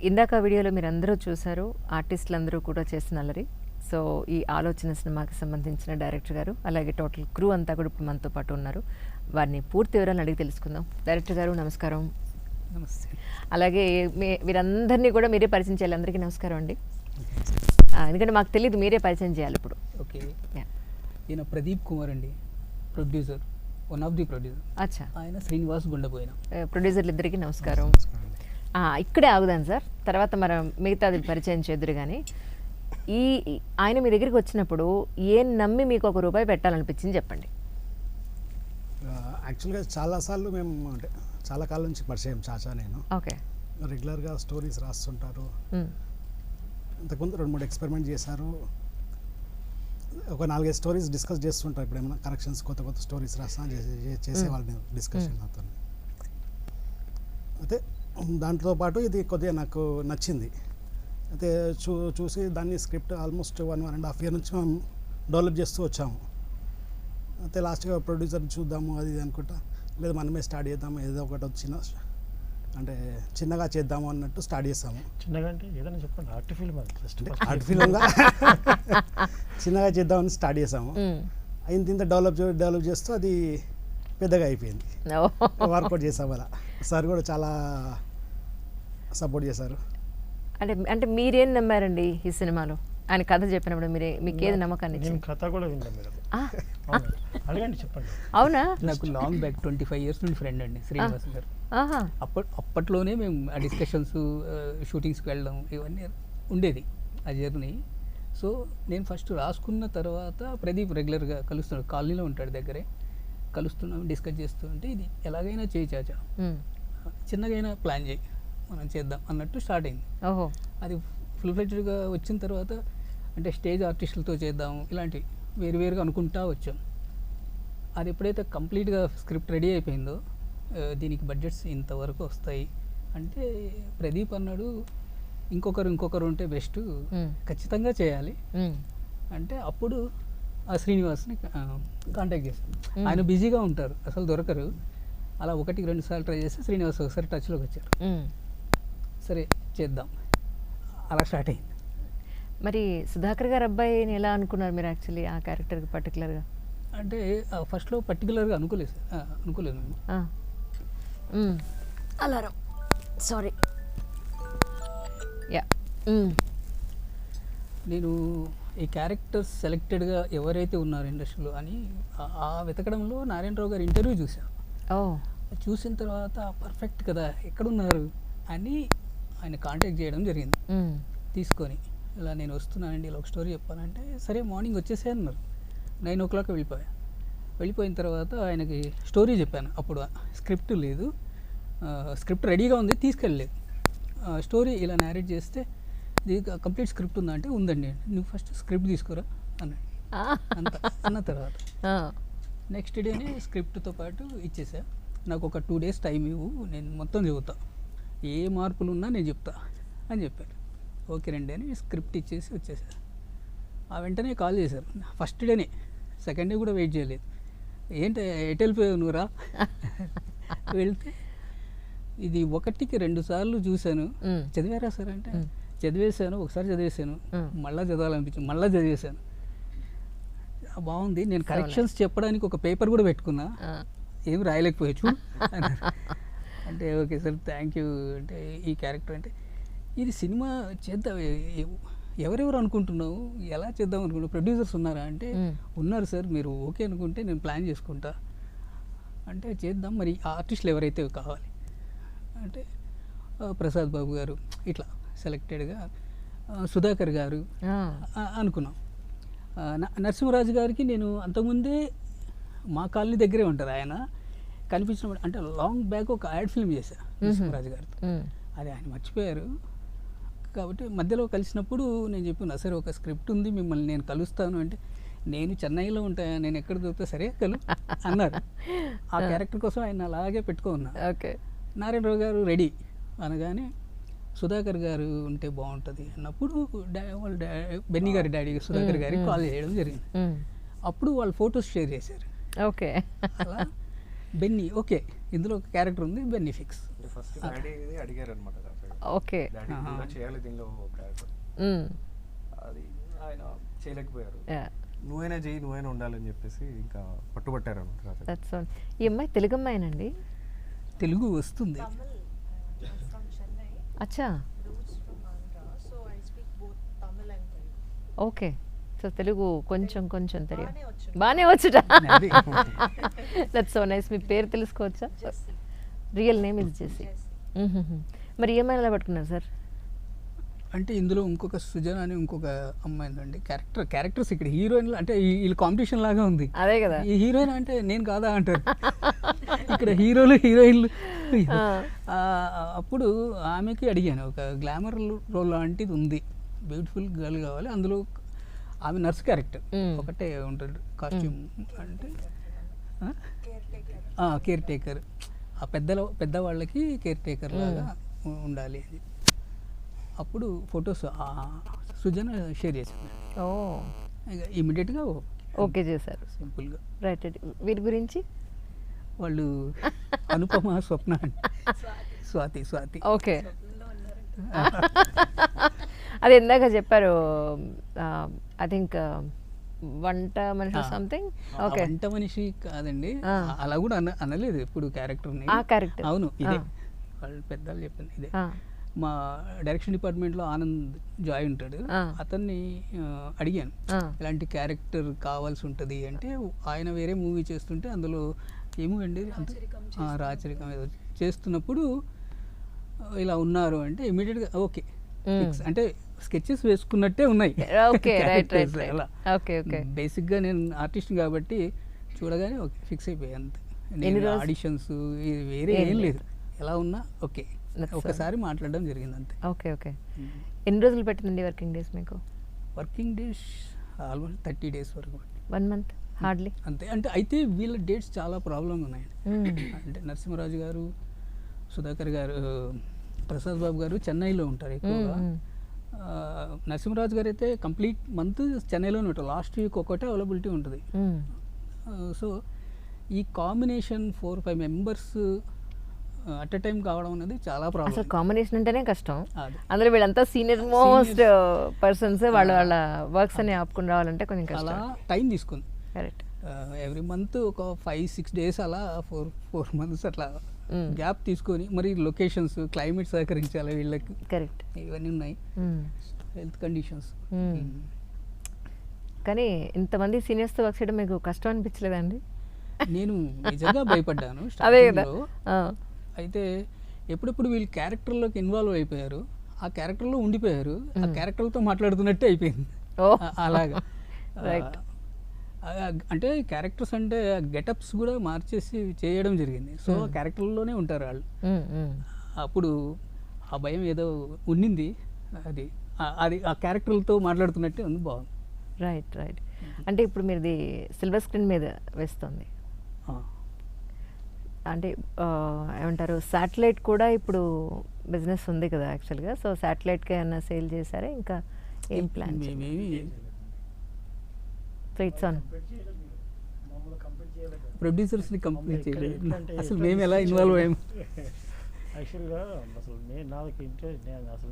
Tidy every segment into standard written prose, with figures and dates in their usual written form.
ఇందాక వీడియోలో మీరు అందరూ చూసారు, ఆర్టిస్టులు అందరూ కూడా చేసిన అల్లరి. సో ఈ ఆలోచన సినిమాకి సంబంధించిన డైరెక్టర్ గారు అలాగే టోటల్ క్రూ అంతా కూడా ఇప్పుడు మనతో పాటు ఉన్నారు. వారిని పూర్తి వివరాలు అడిగి తెలుసుకుందాం. డైరెక్టర్ గారు నమస్కారం. నమస్తే. అలాగే వీరందరినీ కూడా మీరే పరిచయం చేయాలి. అందరికీ నమస్కారం అండి. ఎందుకంటే మాకు తెలియదు, మీరే పరిచయం చేయాలి ఇప్పుడు. ఓకే, ఈయన ప్రదీప్ కుమార్ అండి, producer, one of the producer. అచ్చా. ఆయన శ్రీనివాస్ గుండెపోయిన. ప్రొడ్యూసర్లు ఇద్దరికి నమస్కారం. ఇక్కడే ఆగుదాం సార్, తర్వాత మనం మిగతాది పరిచయం చేద్దరు. కానీ ఆయన మీ దగ్గరికి వచ్చినప్పుడు ఏం నమ్మి మీకు ₹1 పెట్టాలనిపించింది చెప్పండి. యాక్చువల్గా చాలాసార్లు మేము అంటే చాలా కాలం నుంచి పరిచయం చాచా నేను. ఓకే. రెగ్యులర్గా స్టోరీస్ రాస్తుంటారు. ఇంతకుముందు 2-3 ఎక్స్పెరిమెంట్ చేశారు. ఒక 4-5 స్టోరీస్ డిస్కస్ చేస్తుంటారు. ఇప్పుడు ఏమైనా కరెక్షన్స్ కొత్త కొత్త స్టోరీస్ రాస్తా చేసేవాళ్ళని డిస్కషన్ నాతో. అయితే దాంతో పాటు ఇది కొద్దిగా నాకు నచ్చింది. అయితే చూసి దాన్ని స్క్రిప్ట్ ఆల్మోస్ట్ 1.5 year నుంచి మనం డెవలప్ చేస్తూ వచ్చాము. అయితే లాస్ట్గా ప్రొడ్యూసర్ చూద్దాము అది అనుకుంటా, లేదు మనమే స్టార్ట్ చేద్దాము, ఏదో ఒకటి వచ్చిన అంటే చిన్నగా చేద్దాము అన్నట్టు స్టార్ట్ చేస్తాము. చిన్నగా అంటే ఏదైనా చెప్పండి, ఆర్ట్ ఫిల్మ్గా చిన్నగా చేద్దామని స్టార్ట్ చేసాము. ఇంత డెవలప్ చేస్తూ అది పెద్దగా అయిపోయింది. వర్కౌట్ చేసాము అలా. సార్ కూడా చాలా సపోర్ట్ చేశారు. అంటే మీరేం నమ్మారండి ఈ సినిమాలో? ఆయన కథ చెప్పినప్పుడు మీకు ఏది నమ్మకాన్ని ఇచ్చింది? కథ కూడా విన్నాం మీరు. అడగండి, చెప్పండి. అవునా? నాకు లాంగ్ బ్యాక్ 25 years నుండి ఫ్రెండ్ అండి శ్రీనివాస్ గారు. అప్పట్లోనే మేము ఆ డిస్కషన్స్, షూటింగ్స్కి వెళ్ళడం ఇవన్నీ ఉండేది ఆ జర్నీ. సో నేను ఫస్ట్ రాసుకున్న తర్వాత ప్రదీప్ రెగ్యులర్గా కలుస్తున్నాడు, కాలనీలో ఉంటాడు దగ్గరే. కలుస్తున్నాం, డిస్కస్ చేస్తూ ఉంటే ఇది ఎలాగైనా చేయి చాచా, చిన్నగైనా ప్లాన్ చేయి, మనం చేద్దాం అన్నట్టు స్టార్ట్ అయింది. అది ఫుల్ ఫ్లెడ్జ్డ్గా వచ్చిన తర్వాత అంటే స్టేజ్ ఆర్టిస్టులతో చేద్దాం ఇలాంటివి వేరువేరుగా అనుకుంటా వచ్చాం. అది ఎప్పుడైతే కంప్లీట్గా స్క్రిప్ట్ రెడీ అయిపోయిందో, దీనికి బడ్జెట్స్ ఇంతవరకు వస్తాయి అంటే ప్రదీప్ అన్నాడు, ఇంకొకరు ఉంటే బెస్ట్, ఖచ్చితంగా చేయాలి అంటే అప్పుడు ఆ శ్రీనివాస్ని కాంటాక్ట్ చేశాను. ఆయన బిజీగా ఉంటారు, అసలు దొరకరు. అలా 1-2 సార్లు ట్రై చేస్తే శ్రీనివాస్ ఒకసారి టచ్లోకి వచ్చారు. సరే చేద్దాం, అలా స్టార్ట్ అయింది. మరి సుధాకర్ గారు అబ్బాయిని ఎలా అనుకున్నారు మీరు యాక్చువల్లీ ఆ క్యారెక్టర్కి పర్టికులర్గా? అంటే ఫస్ట్లో పర్టికులర్గా అనుకోలేదు మేము. Alarm, sorry. యా, నేను ఈ క్యారెక్టర్స్ సెలెక్టెడ్గా ఎవరైతే ఉన్నారు ఇండస్ట్రీలో అని ఆ వెతకడంలో నారాయణరావు గారి ఇంటర్వ్యూ చూసాను. చూసిన తర్వాత పర్ఫెక్ట్ కదా, ఎక్కడున్నారు అని ఆయన కాంటాక్ట్ చేయడం జరిగింది. తీసుకొని ఇలా నేను వస్తున్నానండి, ఇలా ఒక స్టోరీ చెప్పానంటే సరే మార్నింగ్ వచ్చేసే అన్నారు. 9 o'clock వెళ్ళిపోయిన తర్వాత ఆయనకి స్టోరీ చెప్పాను. అప్పుడు స్క్రిప్ట్ లేదు, స్క్రిప్ట్ రెడీగా ఉంది, తీసుకెళ్ళలేదు. స్టోరీ ఇలా నేరేట్ చేస్తే ఇది కంప్లీట్ స్క్రిప్ట్ ఉందా అంటే ఉందండి, నువ్వు ఫస్ట్ స్క్రిప్ట్ తీసుకురా అన్నాడు. అన్న తర్వాత నెక్స్ట్ డేనే స్క్రిప్ట్తో పాటు ఇచ్చేసా. నాకు ఒక 2 days టైం ఇవ్వు, నేను మొత్తం చెబుతా, ఏ మార్పులు ఉన్నా నేను చెప్తా అని చెప్పారు. ఓకే రండి అని స్క్రిప్ట్ ఇచ్చేసి వచ్చేసారు. ఆ వెంటనే కాల్ చేశారు ఫస్ట్ డేనే. సెకండ్ డే కూడా వెయిట్ చేయలేదు. ఏంటి ఎటు వెళ్ళిపోయావు నువ్వురా? వెళ్తే ఇది 1కి 2 సార్లు చూశాను, చదివారా సార్ అంటే చదివేశాను, ఒకసారి చదివేశాను, మళ్ళీ చదవాలనిపించింది, మళ్ళీ చదివేశాను. బాగుంది, నేను కరెక్షన్స్ చెప్పడానికి ఒక పేపర్ కూడా పెట్టుకున్నా, ఏం రాయలేకపోయచ్చు అంటే ఓకే సార్ థ్యాంక్ యూ అంటే ఈ క్యారెక్టర్ అంటే ఇది సినిమా చేద్దాం, ఎవరెవరు అనుకుంటున్నావు, ఎలా చేద్దాం అనుకుంటున్నావు, ప్రొడ్యూసర్స్ ఉన్నారా అంటే ఉన్నారు సార్, మీరు ఓకే అనుకుంటే నేను ప్లాన్ చేసుకుంటా అంటే చేద్దాం, మరి ఆర్టిస్టులు ఎవరైతే కావాలి అంటే ప్రసాద్ బాబు గారు ఇట్లా సెలెక్టెడ్గా, సుధాకర్ గారు అనుకున్నాం. నరసింహరాజు గారికి నేను అంతకుముందే మా కాలనీ దగ్గరే ఉంటారు ఆయన, కనిపించినప్పుడు అంటే లాంగ్ బ్యాక్ ఒక యాడ్ ఫిల్మ్ చేశాను నరసింహరాజు గారితో. అది ఆయన మర్చిపోయారు కాబట్టి మధ్యలో కలిసినప్పుడు నేను చెప్పిన సరే ఒక స్క్రిప్ట్ ఉంది, మిమ్మల్ని నేను కలుస్తాను అంటే నేను చెన్నైలో ఉంటాను, నేను ఎక్కడ దొరికితే సరే అన్నారు. ఆ క్యారెక్టర్ కోసం ఆయన అలాగే పెట్టుకున్నా. ఓకే. నారాయణరావు గారు రెడీ అనగానే సుధాకర్ గారు ఉంటే బాగుంటుంది అన్నప్పుడు వాళ్ళ బెన్నీ గారి డాడీ సుధాకర్ గారికి కాల్ చేయడం జరిగింది. అప్పుడు వాళ్ళు ఫొటోస్ షేర్ చేశారు. ఓకే. అలా బెన్నీ ఓకే ఇందులో ఒక క్యారెక్టర్ ఉంది, బెన్నీ ఫిక్స్. ఫస్ట్ అడిగారు అనమాట ఓకే. డాడీ కూడా చేయాలి దీనిలో క్యారెక్టర్, అది ఆయన చేయలేకపోయారు. నువ్వైనా చేయి, నువ్వైనా ఉండాలని చెప్పేసి ఇంకా పట్టుబట్టారు అన్నమాట. That's all. ఈ అమ్మాయి తెలుగు అమ్మాయినండి? తెలుగు వస్తుంది. అచ్చా, ఓకే. సో తెలుగు కొంచెం కొంచెం తెలియదు, బాగానే వచ్చుట. That's so nice. మీ పేరు తెలుసుకోవచ్చా? Real name is Jessie. మరి ఈ అమ్మాయిని ఎలా పట్టుకున్నారు సార్? అంటే ఇందులో ఇంకొక సృజన అని ఇంకొక అమ్మాయి అండి. క్యారెక్టర్స్ ఇక్కడ హీరోయిన్లు అంటే వీళ్ళు కాంపిటీషన్ లాగా ఉంది. అదే కదా, ఈ హీరోయిన్ అంటే నేను కాదా అంటారు, ఇక్కడ హీరోలు హీరోయిన్లు. అప్పుడు ఆమెకి అడిగాను, ఒక గ్లామర్ రోల్ లాంటిది ఉంది, బ్యూటిఫుల్ గర్ల్ కావాలి, అందులో ఆమె నర్స్ క్యారెక్టర్ ఒకటే ఉంటుంది, కాస్ట్యూమ్ అంటే కేర్ టేకర్, ఆ పెద్దవాళ్ళకి కేర్ టేకర్ లాగా ఉండాలి అని. అప్పుడు ఫొటోస్ సృజన షేర్ చేసింది. ఓ, ఇమీడియట్గా ఓకే చేశారు, సింపుల్గా. రైట్. వీరి గురించి వాళ్ళు అనుపమ, స్వప్న, స్వాతి. ఓకే. అది ఇందాక చెప్పారు, ఐ థింక్ వంట మనిషి సంథింగ్. ఓకే, వంట మనిషి కాదండి, అలా కూడా అనలేదు ఎప్పుడు క్యారెక్టర్ని. ఆ క్యారెక్టర్ అవును, ఇదే వాళ్ళు పెద్దలు చెప్పింది ఇదే. మా డైరెక్షన్ డిపార్ట్మెంట్లో ఆనంద్ జాయ్ ఉంటాడు, అతన్ని అడిగాను ఇలాంటి క్యారెక్టర్ కావాల్సి ఉంటుంది అంటే, ఆయన వేరే మూవీ చేస్తుంటే అందులో ఏమో అండి రాచరికం ఏదో చేస్తున్నప్పుడు ఇలా ఉన్నారు అంటే ఇమీడియట్గా ఓకే ఫిక్స్. అంటే స్కెచెస్ వేసుకున్నట్టే ఉన్నాయి. బేసిక్గా నేను ఆర్టిస్ట్ కాబట్టి చూడగానే ఓకే ఫిక్స్ అయిపోయాయి అంతే. నేను ఆడిషన్స్ వేరే ఏం లేదు, ఎలా ఉన్నా ఓకే, ఒకసారి మాట్లాడడం జరిగింది అంతే. Okay okay. ఎన్ని రోజులు పెట్టిందండి వర్కింగ్ డేస్ మీకు? వర్కింగ్ డేస్ ఆల్మోస్ట్ 30 days వరకు. 1 month హార్డ్లీ అంతే. అంటే అయితే వీళ్ళ డేట్స్ చాలా ప్రాబ్లం ఉన్నాయండి. అంటే నరసింహరాజు గారు, సుధాకర్ గారు, ప్రసాద్ బాబు గారు చెన్నైలో ఉంటారు ఎక్కువగా. నరసింహరాజు గారు అయితే కంప్లీట్ మంత్ చెన్నైలోనే ఉంటారు, లాస్ట్ వీక్ ఒకటే అవైలబిలిటీ ఉంటుంది. సో ఈ combination 4-5 members at a time కావడం అనేది చాలా ప్రాబ్లం. అసలు కాంబినేషన్ అంటేనే కష్టం. అందులో వీళ్ళంతా సీనియర్ మోస్ట్ పర్సన్స్, వాళ్ళ వర్క్స్ అని ఆపుకుని రావాలంటే కొంచెం అలా టైం తీసుకుంది. కరెక్ట్. ఎవ్రీ మంత్ ఒక 5-6 days అలా 4 months అట్లా గ్యాప్ తీసుకొని, మరి లొకేషన్స్, క్లైమేట్ సహకరించాలి వీళ్ళకి. కరెక్ట్. ఇవన్నీ ఉన్నాయి, హెల్త్ కండిషన్స్. కానీ ఇంతమంది సీనియర్స్తో వర్క్ చేయడం మీకు కష్టం అనిపించలేదండి? నేను నిజంగా భయపడ్డాను అదే కదా. అయితే ఎప్పుడెప్పుడు వీళ్ళు క్యారెక్టర్లోకి ఇన్వాల్వ్ అయిపోయారు, ఆ క్యారెక్టర్లో ఉండిపోయారు, ఆ క్యారెక్టర్లతో మాట్లాడుతున్నట్టే అయిపోయింది అలాగా. అంటే క్యారెక్టర్స్ అంటే గెటప్స్ కూడా మార్చేసి చేయడం జరిగింది. సో క్యారెక్టర్లోనే ఉంటారు వాళ్ళు. అప్పుడు ఆ భయం ఏదో ఉండింది, అది ఆ క్యారెక్టర్లతో మాట్లాడుతున్నట్టే ఉంది. బాగుంది. Right right. అంటే ఇప్పుడు మీది సిల్వర్ స్క్రీన్ మీద వేస్తుంది, అంటే ఏమంటారు, శాటిలైట్ కూడా ఇప్పుడు బిజినెస్ ఉంది కదా యాక్చువల్గా. సో శాటిలైట్కి ఏమన్నా సేల్ చేశారా, ఇంకా ఏం ప్లాన్? సో ఇట్స్ ఆన్ ప్రొడ్యూసర్స్ని కంప్లీట్ చేయలేదు, అసలు మేము ఎలా ఇన్వాల్వ్ అయ్యాము. యాక్చువల్గా అసలు నాకు ఇంట్రెస్ట్,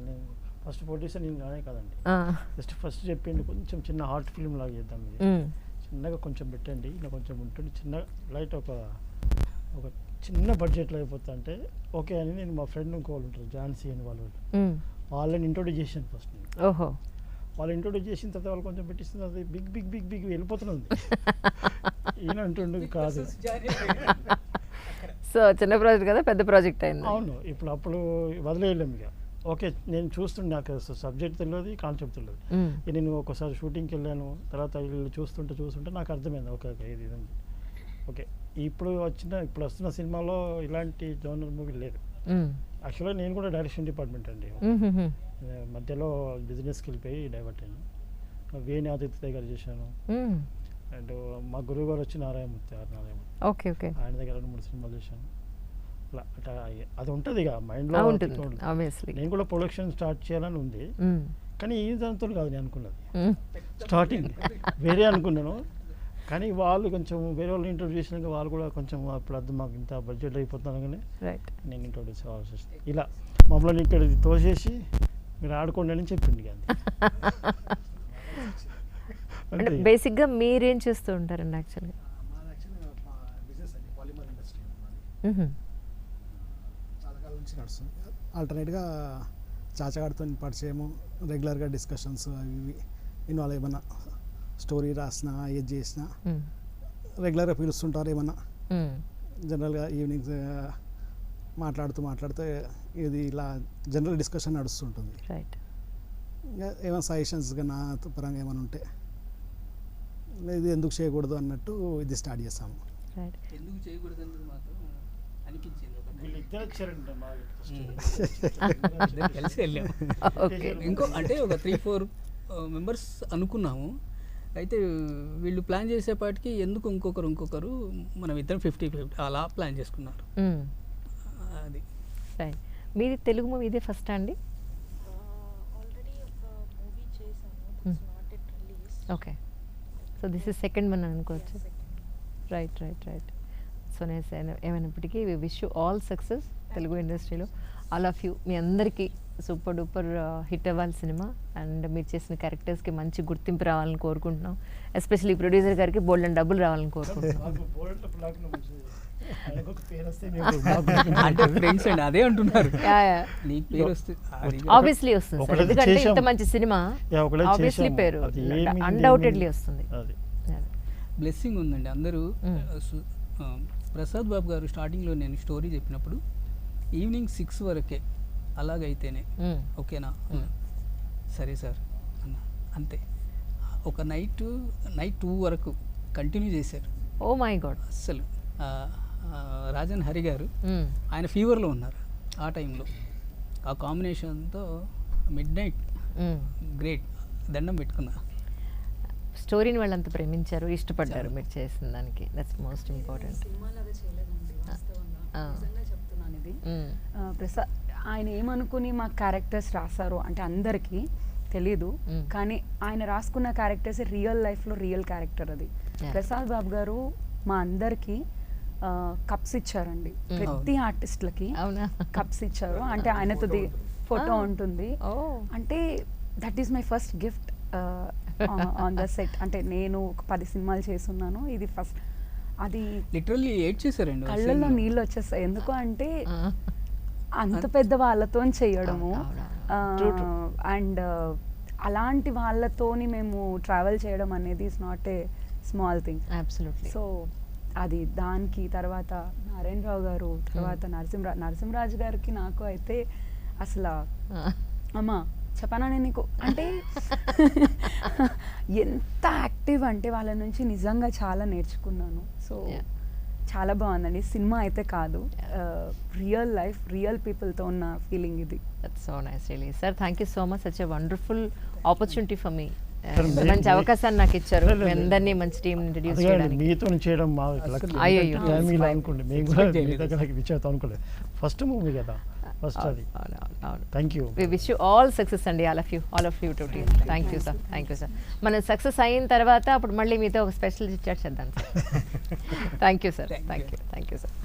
నేను ఫస్ట్ ప్రొడ్యూసర్ నేను కానే కాదండి. ఫస్ట్ చెప్పింది కొంచెం చిన్న హార్ట్ ఫిల్మ్ లాగా చేద్దాం, ఇది చిన్నగా కొంచెం పెట్టండి, ఇలా కొంచెం ఉంటుంది, చిన్న లైట్ ఒక చిన్న బడ్జెట్లో అయిపోతా అంటే ఓకే అని నేను మా ఫ్రెండ్ ఇంకోళ్ళు ఉంటారు ఝాన్సీ అని, వాళ్ళని ఇంట్రొడ్యూస్ చేసాను ఫస్ట్ నేను. ఓహో. వాళ్ళు ఇంట్రొడ్యూస్ చేసిన తర్వాత వాళ్ళు కొంచెం పెట్టిస్తుంది, అది బిగ్ బిగ్ బిగ్ బిగ్ వెళ్ళిపోతున్నది. ఈయన అంటుండదు కాదు. సో చిన్న ప్రాజెక్ట్ కదా, పెద్ద ప్రాజెక్ట్ అయింది. అవును. అప్పుడు వదిలేయలేము ఇక. ఓకే, నేను చూస్తుండే, నాకు సబ్జెక్ట్ తెలియదు, కాన్సెప్ట్ తెలియదు. నేను ఒకసారి షూటింగ్కి వెళ్ళాను, తర్వాత వీళ్ళు చూస్తుంటే నాకు అర్థమైంది, ఓకే ఓకే ఇది ఉంది. ఓకే, ఇప్పుడు వస్తున్న సినిమాలో ఇలాంటి జోనర్ మూవీ లేదు. యాక్చువల్గా నేను కూడా డైరెక్షన్ డిపార్ట్మెంట్ అండి, మధ్యలో బిజినెస్కి వెళ్ళిపోయి డైవర్ట్ అయ్యాను. వేణి ఆదిత్య దగ్గర చేశాను, అండ్ మా గురువు గారు వచ్చి నారాయణమూర్తి, ఓకే ఓకే, ఆయన దగ్గర 2-3 సినిమాలు చేశాను. అట్లా అది ఉంటుంది ఇక మైండ్లో. నేను కూడా ప్రొడక్షన్ స్టార్ట్ చేయాలని ఉంది, కానీ ఈ దాంతో కాదు నేను అనుకున్నది. స్టార్టింగ్ వేరే అనుకున్నాను, కానీ వాళ్ళు కొంచెం వేరే వాళ్ళు ఇంట్రొడ్యూస్ చేసినాక వాళ్ళు కూడా కొంచెం అప్పుడు అది మాకు ఇంత బడ్జెట్ అయిపోతున్నాను కానీ రైట్. నేను ఇంట్రొడ్యూస్ అవ్వాల్సి వస్తుంది. ఇలా మమ్మల్ని ఇక్కడ తోసేసి మీరు ఆడుకోండి అని చెప్పింది కానీ అంటే బేసిక్గా మీరేం చేస్తూ ఉంటారండి యాక్చువల్గా? బిజినెస్ అండి, పాలిమర్ ఇండస్ట్రీ మాది. చాలా కాలం నుంచి నడుస్తుంది. ఆల్టర్నేట్గా చాచగాడితో పరిచయము, రెగ్యులర్గా డిస్కషన్స్ అవి ఇవి ఇన్వాల్వ్ ఏమన్నా స్టోరీ రాసినా ఏది చేసినా రెగ్యులర్గా పిలుస్తుంటారు. ఏమన్నా జనరల్గా ఈవినింగ్స్ మాట్లాడుతూ ఇది ఇలా జనరల్ డిస్కషన్ నడుస్తుంటుంది. రైట్. ఇంకా ఏమైనా సజెషన్స్గా నా పరంగా ఏమైనా ఉంటే ఇది ఎందుకు చేయకూడదు అన్నట్టు ఇది స్టార్ట్ చేస్తాము. రైట్. ఎందుకు చేయకూడదు అనేది మాత్రం అనిపించింది. కలిసి వెళ్ళాము. ఓకే. ఇంకో అంటే ఒక 3-4 మెంబర్స్ అనుకున్నాము. అయితే వీళ్ళు ప్లాన్ చేసేపాటికి ఎందుకు ఇంకొకరు మనం ఇద్దరం 50-50 అలా ప్లాన్ చేసుకున్నారు. అది రైట్. మీది తెలుగు మూవీ ఇదే ఫస్ట్ అండి? ఆల్రెడీ ఒక మూవీ చేశాను, it's not at release. Okay. So this is second one అనుకోవచ్చు. రైట్. సో నేను ఏమైనప్పటికీ we wish you all success Telugu ఇండస్ట్రీలో. ఆల్ ఆఫ్ యూ, మీ అందరికీ సూపర్ డూపర్ హిట్ అవ్వాలి సినిమా. అండ్ మీరు చేసిన క్యారెక్టర్స్కి మంచి గుర్తింపు రావాలని కోరుకుంటున్నాం. ఎస్పెషల్లీ ప్రొడ్యూసర్ గారికి బోల్డ్ అండ్ డబ్బులు రావాలని కోరుకుంటున్నాం. అంటే ఫ్రెండ్స్ అండి అదే అంటున్నారు. నీకు పేరు వస్తుంది, ఆబ్వియస్లీ వస్తుంది సార్, ఎందుకంటే ఇంత మంచి సినిమా ఆబ్వియస్లీ పేరు అన్డౌటెడ్లీ వస్తుంది. బ్లెస్సింగ్ ఉందండి. అందరూ ప్రసాద్ బాబు గారు స్టార్టింగ్లో నేను స్టోరీ చెప్పినప్పుడు ఈవినింగ్ 6 వరకే అలాగైతేనే ఓకేనా, సరే సార్ అన్న, అంతే. ఒక నైట్ 2 వరకు కంటిన్యూ చేశారు. Oh my God. అస్సలు రాజన్ హరి గారు ఆయన ఫీవర్లో ఉన్నారు ఆ టైంలో. ఆ కాంబినేషన్తో మిడ్ నైట్ గ్రేట్, దండం పెట్టుకున్నా. స్టోరీని వాళ్ళంతా ప్రేమించారు, ఇష్టపడ్డారు మీరు చేసిన దానికి. That's most important. సినిమాలాగా చేయలేదండి వాస్తవంగా, నిజంగా చెప్తున్నాను ఇది. ఆయన ఏమనుకుని మా క్యారెక్టర్స్ రాశారు అంటే అందరికీ తెలీదు, కానీ ఆయన రాసుకున్న క్యారెక్టర్స్ రియల్ లైఫ్లో రియల్ క్యారెక్టర్ అది. ప్రసాద్ బాబు గారు మా అందరికీ కప్స్ ఇచ్చారండి, ప్రతి ఆర్టిస్ట్లకి కప్స్ ఇచ్చారు. అంటే ఆయనతో ఫోటో ఉంటుంది. అంటే that is my first gift on the set. అంటే నేను ఒక 10 సినిమాలు చేస్తున్నాను, ఇది ఫస్ట్. అది లిటరల్లీ ఏడ్ చేశారండి, కళ్ళల్లో నీళ్ళు వచ్చేస్తాయి. ఎందుకు అంటే అంత పెద్ద వాళ్ళతో చేయడము, అండ్ అలాంటి వాళ్ళతోని మేము ట్రావెల్ చేయడం అనేది it's not a small thing. So అది దానికి తర్వాత నారాయణరావు గారు, తర్వాత నరసింహరాజు గారికి నాకు అయితే అసలు అమ్మా చెప్పనా నేను నీకు, అంటే ఎంత యాక్టివ్ అంటే వాళ్ళ నుంచి నిజంగా చాలా నేర్చుకున్నాను. సో చాలా బాగుందండి సినిమా అయితే కాదు, రియల్ లైఫ్ రియల్ పీపుల్తో ఉన్న ఫీలింగ్ ఇది. That's so nice really sir. Thank you so much. Such a wonderful opportunity for me. మంచి అవకాశాన్ని నాకు ఇచ్చారు, మీ అందరినీ మంచి టీం ఇంట్రడ్యూస్ చేయడానికి. మీతో చేయడం మా అనుకోండి, మేము కూడా మీ దగ్గర విచ్చేస్తాం అనుకోలేదు. ఫస్ట్ మూవీ కదా, ఫస్ట్ అది. Thank you. We wish you all success అండి, all of you to team. Thank you sir. మనం సక్సెస్ అయిన తర్వాత అప్పుడు మళ్ళీ మీతో ఒక స్పెషల్ చిట్ చాట్ చేద్దాం sir. Thank you sir. Thank you sir.